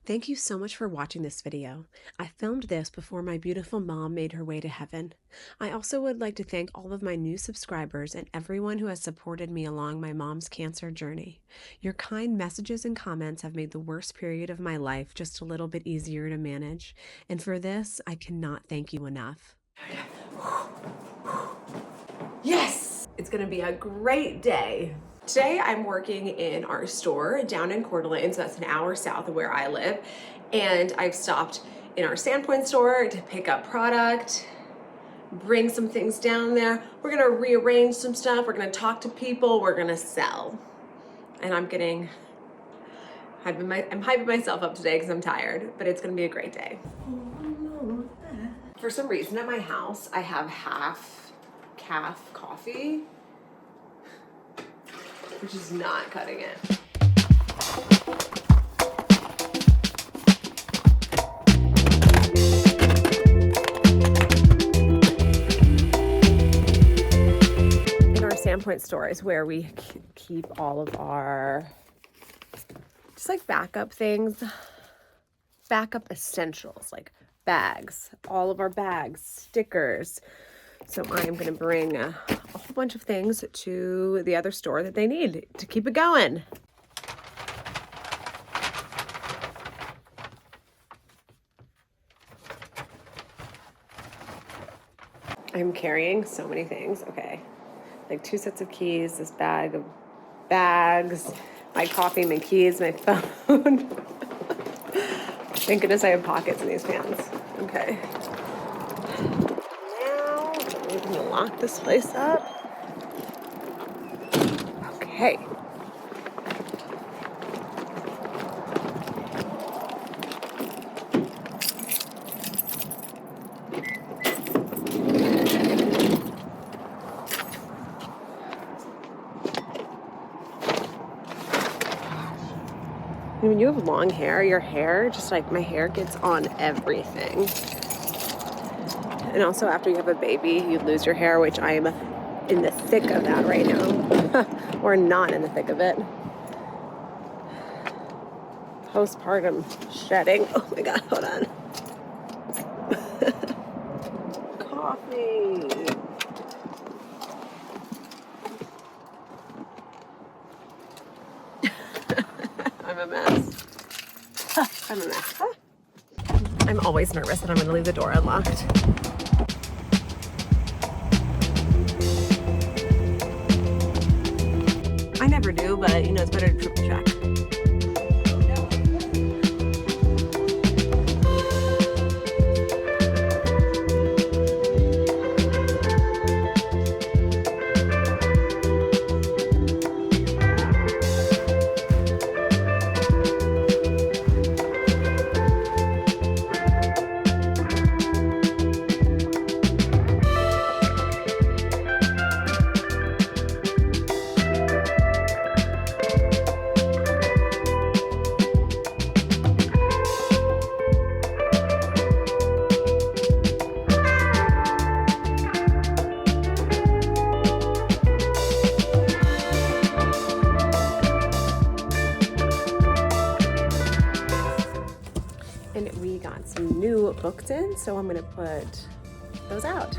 Thank you so much for watching this video. I filmed this before my beautiful mom made her way to heaven. I also would like to thank all of my new subscribers and everyone who has supported me along my mom's cancer journey. Your kind messages and comments have made the worst period of my life just a little bit easier to manage, and for this, I cannot thank you enough. Yes! It's gonna be a great day. Today I'm working in our store down in Coeur d'Alene, so that's an hour south of where I live. And I've stopped in our Sandpoint store to pick up product, bring some things down there. We're gonna rearrange some stuff. We're gonna talk to people. We're gonna sell. And I'm hyping myself up today because I'm tired, but it's gonna be a great day. For some reason at my house, I have half calf coffee, which is not cutting it. In our Sandpoint store is where we keep all of our just like backup things, backup essentials like bags, all of our bags, stickers. So I am going to bring a whole bunch of things to the other store that they need to keep it going. I'm carrying so many things. Okay. Like 2 sets of keys, this bag of bags, my coffee, my keys, my phone. Thank goodness I have pockets in these pants. Okay. Now, we're gonna lock this place up. Okay. When you have long hair, your hair, just like my hair, gets on everything. And also after you have a baby, you lose your hair, which I am in the thick of that right now. Or not in the thick of it. Postpartum shedding. Oh my God, hold on. Coffee. I'm a mess. I'm a mess. I'm always nervous that I'm going to leave the door unlocked. I never do, but you know, it's better to triple check. And we got some new books in, so I'm gonna put those out.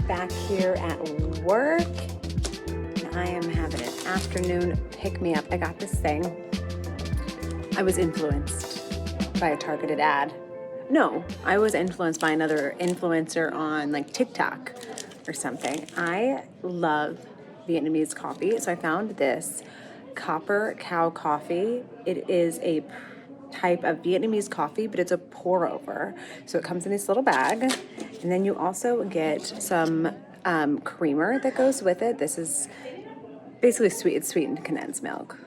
Back here at work, and I am having an afternoon pick-me-up. I got this thing. I was influenced by a targeted ad. No, I was influenced by another influencer on like TikTok or something. I love Vietnamese coffee, so I found this Copper Cow coffee. It is a type of Vietnamese coffee, but it's a pour over. So it comes in this little bag, and then you also get some creamer that goes with it. This is basically it's sweetened condensed milk.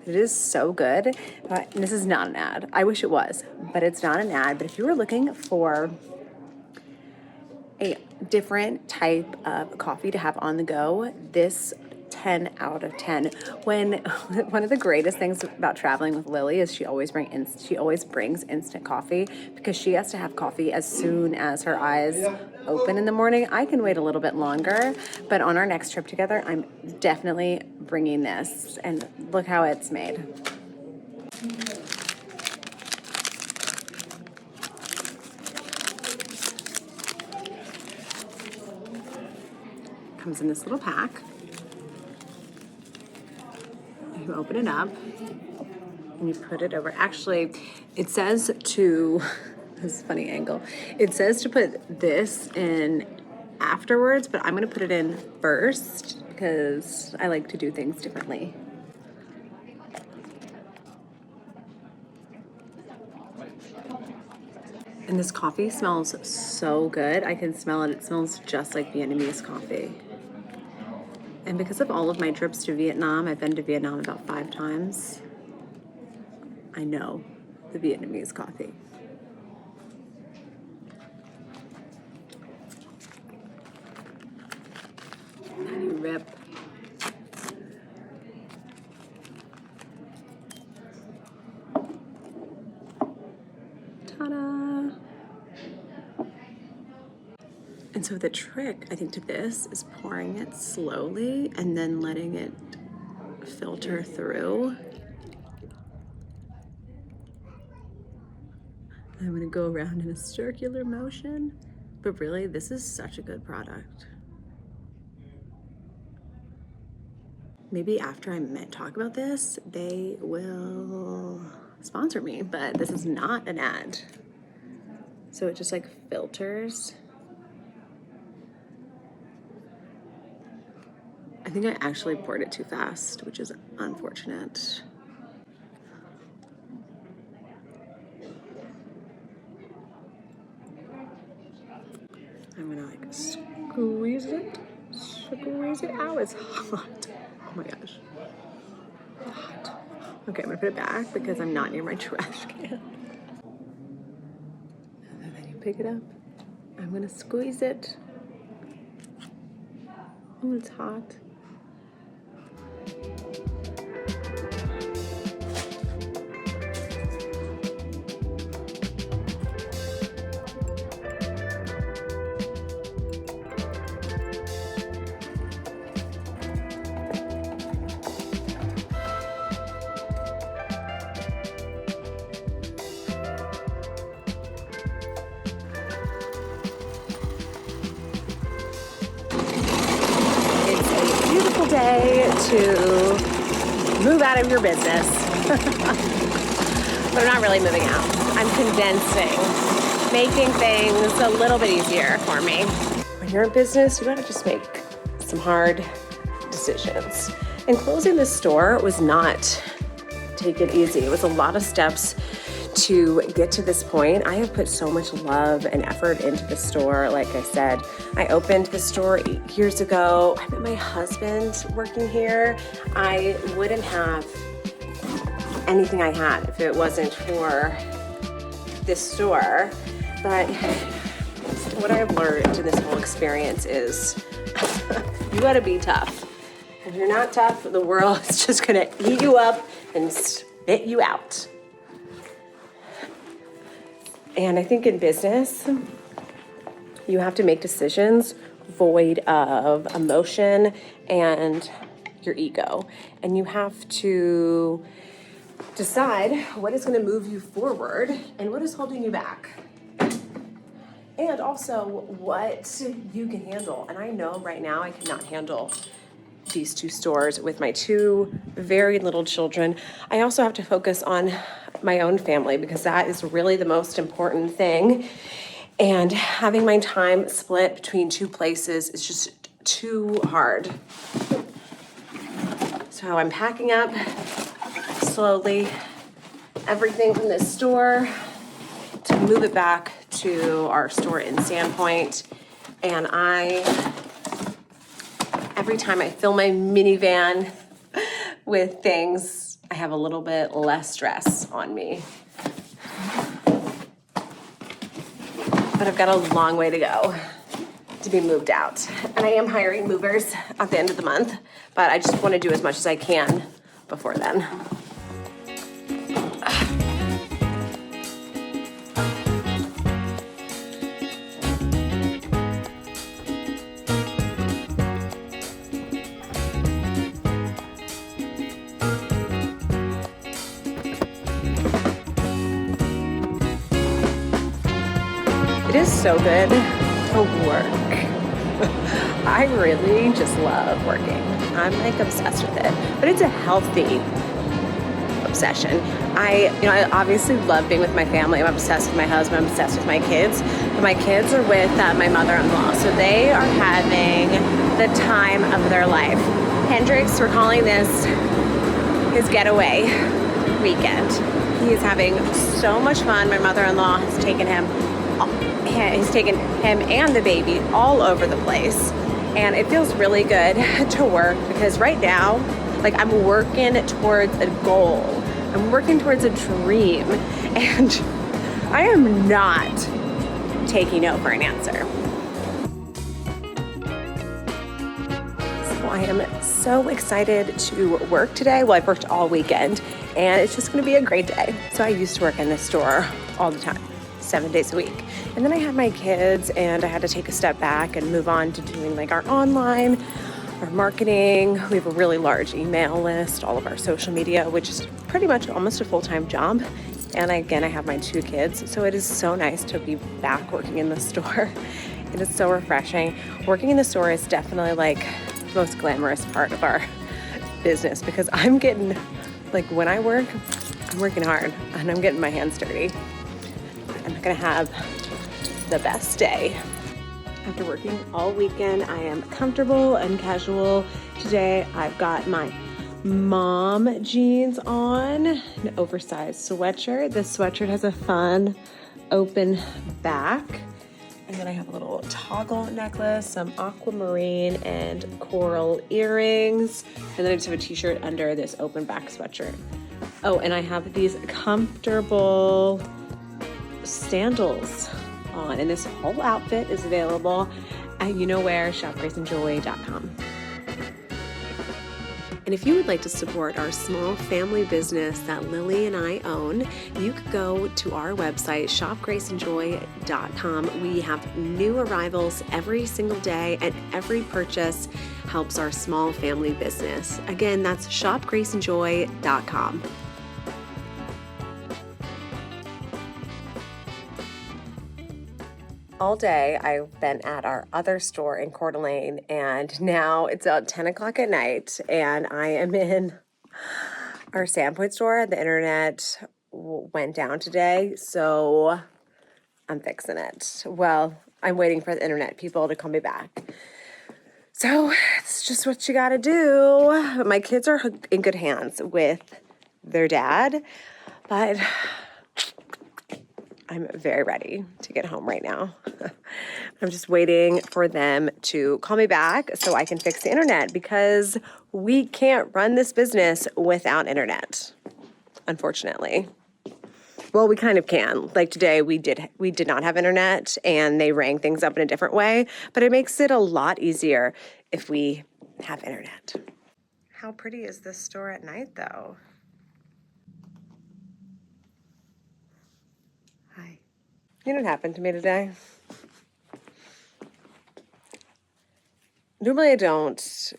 It is so good. But this is not an ad. I wish it was, but it's not an ad. But if you were looking for a different type of coffee to have on the go, this 10 out of 10. When one of the greatest things about traveling with Lily is she always brings instant coffee, because she has to have coffee as soon as her eyes open in the morning. I can wait a little bit longer, but on our next trip together, I'm definitely bringing this, and look how it's made. Comes in this little pack. You open it up and you put it over. Actually, it says to, this is a funny angle. It says to put this in afterwards, but I'm going to put it in first because I like to do things differently. And this coffee smells so good. I can smell it. It smells just like Vietnamese coffee. And because of all of my trips to Vietnam, I've been to Vietnam about 5 times. I know the Vietnamese coffee. How do you rip? Ta-da! And so the trick, I think, to this is pouring it slowly and then letting it filter through. I'm gonna go around in a circular motion, but really, this is such a good product. Maybe after I talk about this, they will sponsor me, but this is not an ad. So it just like filters. I think I actually poured it too fast, which is unfortunate. I'm gonna like squeeze it. Ow, it's hot. Oh my gosh. Hot. Okay, I'm gonna put it back because I'm not near my trash can. And then you pick it up. I'm gonna squeeze it. Oh, it's hot. Day to move out of your business. But I'm not really moving out. I'm condensing, making things a little bit easier for me. When you're in business, you gotta just make some hard decisions. And closing this store was not take it easy. It was a lot of steps to get to this point. I have put so much love and effort into the store. Like I said, I opened the store 8 years ago. I met my husband working here. I wouldn't have anything I had if it wasn't for this store. But what I've learned in this whole experience is you gotta be tough. If you're not tough, the world is just gonna eat you up and spit you out. And I think in business, you have to make decisions void of emotion and your ego. And you have to decide what is going to move you forward and what is holding you back. And also what you can handle. And I know right now I cannot handle these 2 stores with my 2 very little children. I also have to focus on my own family because that is really the most important thing. And having my time split between 2 places is just too hard. So I'm packing up slowly everything from this store to move it back to our store in Sandpoint. And I have every time I fill my minivan with things, I have a little bit less stress on me. But I've got a long way to go to be moved out. And I am hiring movers at the end of the month, but I just want to do as much as I can before then. It is so good to work. I really just love working. I'm like obsessed with it, but it's a healthy obsession. I obviously love being with my family. I'm obsessed with my husband. I'm obsessed with my kids. But my kids are with my mother-in-law, so they are having the time of their life. Hendrix, we're calling this his getaway weekend. He is having so much fun. My mother-in-law has taken him. He's taken him and the baby all over the place, and it feels really good to work because right now, like, I'm working towards a goal. I'm working towards a dream, and I am not taking no for an answer. So I am so excited to work today. Well, I've worked all weekend, and it's just going to be a great day. So I used to work in this store all the time, 7 days a week. And then I had my kids, and I had to take a step back and move on to doing like our online, our marketing. We have a really large email list, all of our social media, which is pretty much almost a full-time job. And again, I have my 2 kids, so it is so nice to be back working in the store. It is so refreshing. Working in the store is definitely like the most glamorous part of our business because I'm getting, like, when I work, I'm working hard and I'm getting my hands dirty. I'm gonna have the best day. After working all weekend, I am comfortable and casual. Today, I've got my mom jeans on, an oversized sweatshirt. This sweatshirt has a fun open back. And then I have a little toggle necklace, some aquamarine and coral earrings. And then I just have a t-shirt under this open back sweatshirt. Oh, and I have these comfortable sandals on, and this whole outfit is available at shopgraceandjoy.com. And if you would like to support our small family business that Lily and I own, you could go to our website, shopgraceandjoy.com. We have new arrivals every single day, and every purchase helps our small family business. Again, that's shopgraceandjoy.com. All day, I've been at our other store in Coeur d'Alene, and now it's about 10 o'clock at night, and I am in our Sandpoint store. The internet went down today, so I'm fixing it. Well, I'm waiting for the internet people to call me back. So it's just what you gotta do. My kids are in good hands with their dad, but I'm very ready to get home right now. I'm just waiting for them to call me back so I can fix the internet because we can't run this business without internet, unfortunately. Well, we kind of can. Like today, we did not have internet, and they rang things up in a different way, but it makes it a lot easier if we have internet. How pretty is this store at night, though? Hi. You know what happened to me today? Normally I don't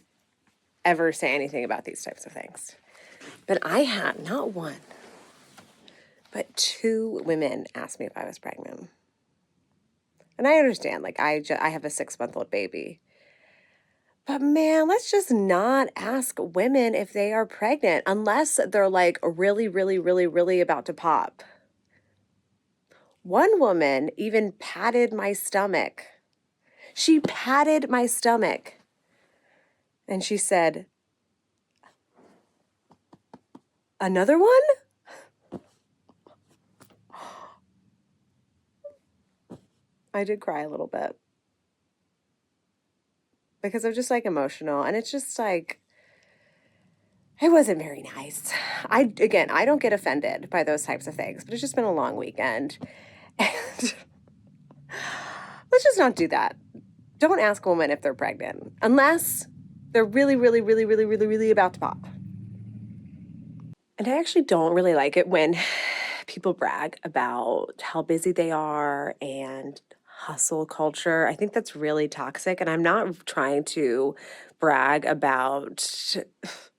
ever say anything about these types of things, but I had not one, but 2 women asked me if I was pregnant. And I understand, like, I have a 6-month-old baby. But man, let's just not ask women if they are pregnant unless they're like really, really, really, really about to pop. One woman even patted my stomach. She patted my stomach. And she said, "Another one?" I did cry a little bit. because I'm just like emotional. And it's just like, it wasn't very nice. I don't get offended by those types of things, but it's just been a long weekend. And let's just not do that. Don't ask a woman if they're pregnant unless they're really, really, really, really, really, really about to pop. And I actually don't really like it when people brag about how busy they are and hustle culture. I think that's really toxic. And I'm not trying to brag about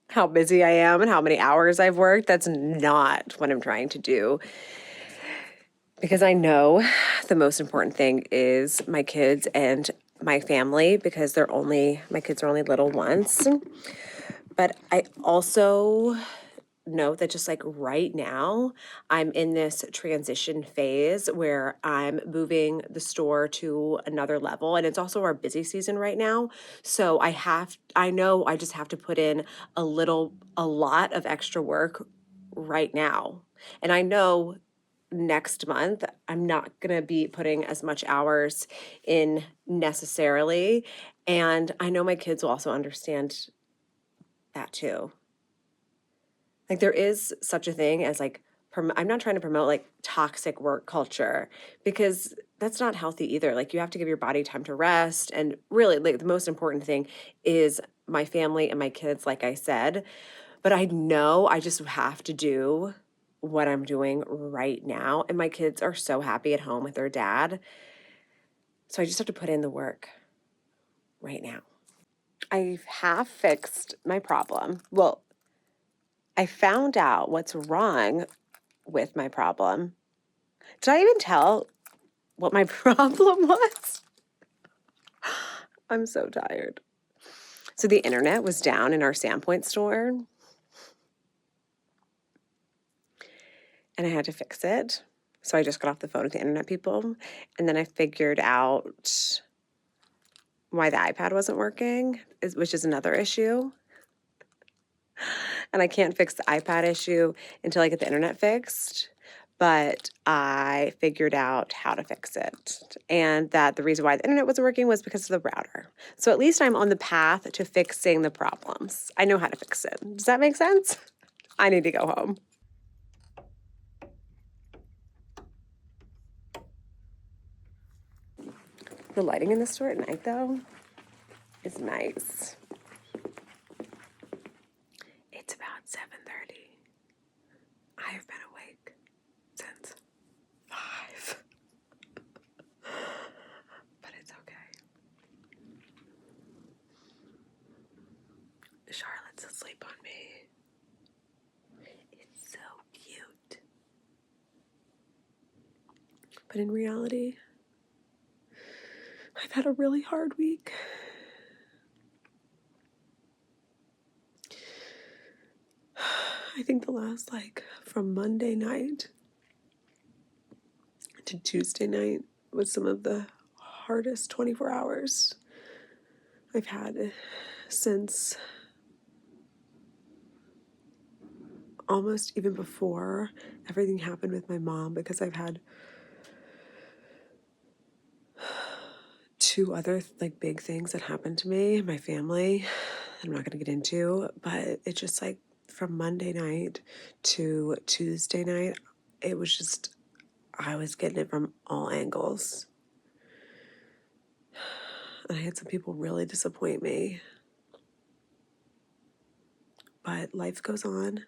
how busy I am and how many hours I've worked. That's not what I'm trying to do. Because I know the most important thing is my kids and my family, because my kids are only little once. But I also know that just like right now, I'm in this transition phase where I'm moving the store to another level. And it's also our busy season right now. So I know I just have to put in a lot of extra work right now. And I know next month I'm not going to be putting as much hours in necessarily. And I know my kids will also understand that too. Like there is such a thing as like, I'm not trying to promote like toxic work culture, because that's not healthy either. Like you have to give your body time to rest. And really, like the most important thing is my family and my kids, like I said. But I know I just have to do what I'm doing right now. And my kids are so happy at home with their dad. So I just have to put in the work right now. I half fixed my problem. Well, I found out what's wrong with my problem. Did I even tell what my problem was? I'm so tired. So the internet was down in our Sandpoint store, and I had to fix it. So I just got off the phone with the internet people, and then I figured out why the iPad wasn't working, which is another issue. And I can't fix the iPad issue until I get the internet fixed. But I figured out how to fix it. And that the reason why the internet wasn't working was because of the router. So at least I'm on the path to fixing the problems. I know how to fix it. Does that make sense? I need to go home. The lighting in the store at night, though, is nice. It's about 7:30. I have been awake since 5. But it's okay. Charlotte's asleep on me. It's so cute. But in reality, I've had a really hard week. I think the last, from Monday night to Tuesday night was some of the hardest 24 hours I've had since almost even before everything happened with my mom, because I've had 2 other big things that happened to me and my family that I'm not going to get into, but it just from Monday night to Tuesday night, it was just, I was getting it from all angles. And I had some people really disappoint me. But life goes on, and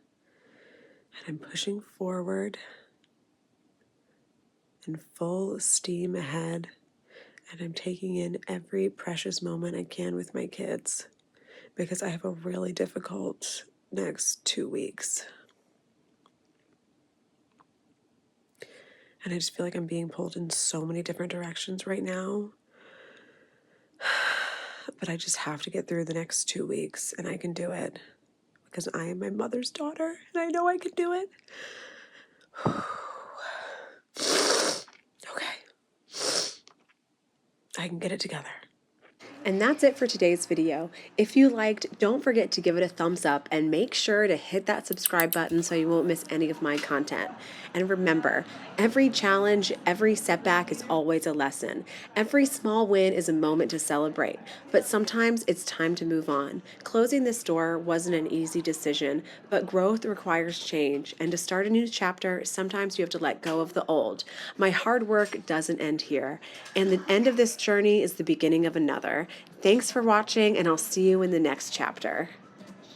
I'm pushing forward in full steam ahead, and I'm taking in every precious moment I can with my kids, because I have a really difficult next 2 weeks. And I just feel like I'm being pulled in so many different directions right now. But I just have to get through the next 2 weeks, and I can do it, because I am my mother's daughter, and I know I can do it. Okay. I can get it together. And that's it for today's video. If you liked, don't forget to give it a thumbs up and make sure to hit that subscribe button so you won't miss any of my content. And remember, every challenge, every setback is always a lesson. Every small win is a moment to celebrate, but sometimes it's time to move on. Closing this store wasn't an easy decision, but growth requires change, and to start a new chapter, sometimes you have to let go of the old. My hard work doesn't end here, and the end of this journey is the beginning of another. Thanks for watching, and I'll see you in the next chapter.